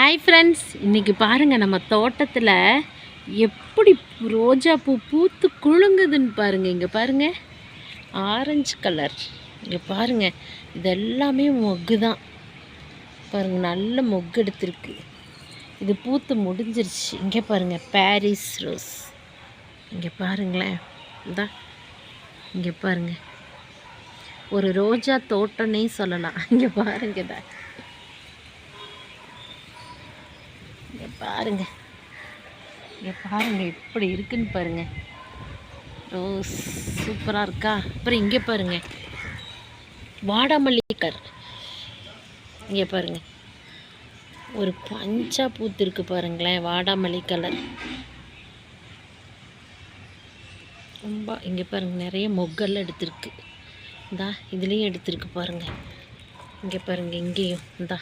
Hi friends, இன்றைக்கி பாருங்கள் நம்ம தோட்டத்தில் எப்படி ரோஜா பூ பூத்து குலுங்குதுன்னு பாருங்கள். இங்கே பாருங்கள், ஆரஞ்சு கலர். இங்கே பாருங்கள், இதெல்லாமே மொக்கு தான் பாருங்கள். நல்ல மொக்கு எடுத்துருக்கு. இது பூத்து முடிஞ்சிருச்சு. இங்கே பாருங்கள், பாரிஸ் ரோஸ். இங்கே பாருங்களேன், இந்தா இங்கே பாருங்கள், ஒரு ரோஜா தோட்டம்னே சொல்லலாம். இங்கே பாருங்க, இதை இங்கே பாருங்க, இங்கே பாருங்க எப்படி இருக்குன்னு பாருங்க. ரோஸ் சூப்பராக இருக்கா? அப்புறம் இங்கே பாருங்க, வாடாமல்லி கலர். இங்கே பாருங்க, ஒரு பஞ்சா பூத்து இருக்கு பாருங்களேன், வாடாமல்லி கலர். ரொம்ப இங்கே பாருங்க, நிறைய மொக்கெல்லாம் எடுத்திருக்கு. இந்தா இதுலேயும் எடுத்திருக்கு பாருங்க. இங்கே பாருங்க, இங்கேயும் இந்தா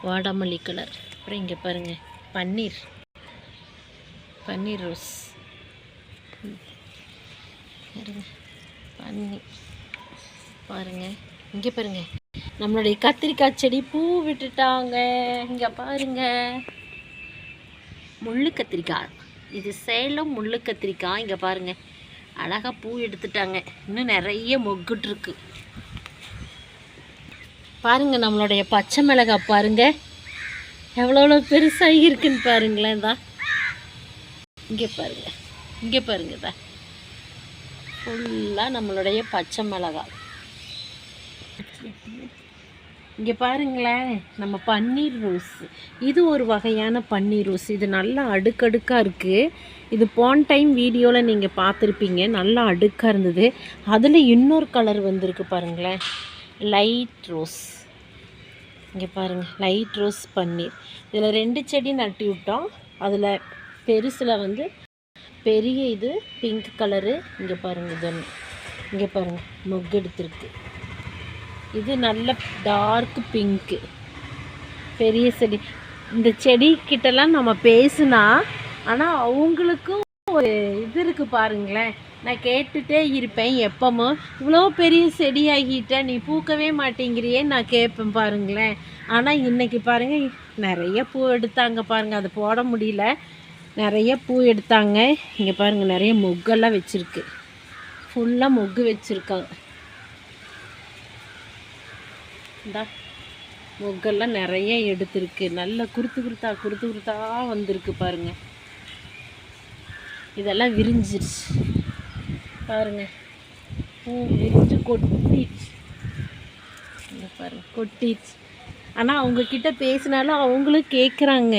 வாடாமல்லி கலர். அப்புறம் இங்கே பாருங்கள், பன்னீர் ரோஸ் பன்னீர் பாருங்கள். இங்கே பாருங்கள், நம்மளுடைய கத்திரிக்காய் செடி பூ விட்டுட்டாங்க. இங்கே பாருங்கள், முள்ளு கத்திரிக்காய். இது சேலம் முள்ளு கத்திரிக்காய். இங்கே பாருங்கள், அழகாக பூ எடுத்துட்டாங்க. இன்னும் நிறைய மொக்குட்ருக்கு பாருங்கள். நம்மளுடைய பச்சை மிளகாய் பாருங்கள், எவ்வளோ பெருசாக இருக்குன்னு பாருங்களேன். தான் இங்கே பாருங்கள், இங்கே பாருங்க, தான் ஃபுல்லாக நம்மளுடைய பச்சை மிளகாய். இங்கே பாருங்களேன், நம்ம பன்னீர் ரோஸ். இது ஒரு வகையான பன்னீர் ரோஸ். இது நல்லா அடுக்கடுக்காக இருக்குது. இது போன டைம் வீடியோவில் நீங்கள் பார்த்துருப்பீங்க, நல்லா அடுக்காக இருந்தது. அதில் இன்னொரு கலர் வந்திருக்கு பாருங்களேன், லைட் ரோஸ். இங்கே பாருங்கள், லைட் ரோஸ் பன்னீர். இதில் 2 செடி நட்டி விட்டோம். அதில் பெருசில் வந்து பெரிய இது பிங்க் கலரு. இங்கே பாருங்கள், இது ஒன்று. இங்கே பாருங்கள், மொக்கு எடுத்துருக்கு. இது நல்ல டார்க் பிங்க்கு, பெரிய செடி. இந்த செடிக்கிட்டலாம் நம்ம பேசுனா, ஆனால் அவங்களுக்கும் ஒரு இது இருக்குது பாருங்களேன். நான் கேட்டுகிட்டே இருப்பேன், எப்பவும் இவ்வளோ பெரிய செடியாகிட்ட நீ பூக்கவே மாட்டேங்கிறியே நான் கேட்பேன் பாருங்களேன். ஆனால் இன்றைக்கி பாருங்கள், நிறைய பூ எடுத்தாங்க பாருங்கள். அது போட முடியல, நிறைய பூ எடுத்தாங்க. இங்கே பாருங்கள், நிறைய மொக்கெல்லாம் வச்சுருக்கு. ஃபுல்லாக மொக்கு வச்சுருக்காங்க. இந்தா மொக்கெல்லாம் நிறைய எடுத்துருக்கு. நல்ல குருத்தா வந்திருக்கு பாருங்கள். இதெல்லாம் விரிஞ்சிருச்சு பாருங்கள், பூ விரிஞ்சு கொட்டிடுச்சு. இங்கே பாருங்கள், கொட்டிடுச்சு. ஆனால் அவங்கக்கிட்ட பேசினாலும் அவங்களும் கேட்குறாங்க.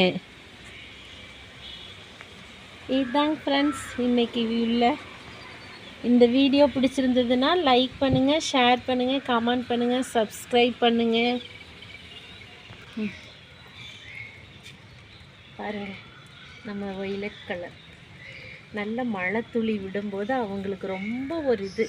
இதுதாங்க ஃப்ரெண்ட்ஸ், இன்றைக்கி உள்ள இந்த வீடியோ பிடிச்சிருந்ததுன்னா லைக் பண்ணுங்கள், ஷேர் பண்ணுங்கள், கமெண்ட் பண்ணுங்கள், சப்ஸ்கிரைப் பண்ணுங்கள். பாருங்கள், நம்ம வயலட் கலர். நல்ல மழை துளி விடும்போது அவங்களுக்கு ரொம்ப ஒரு இது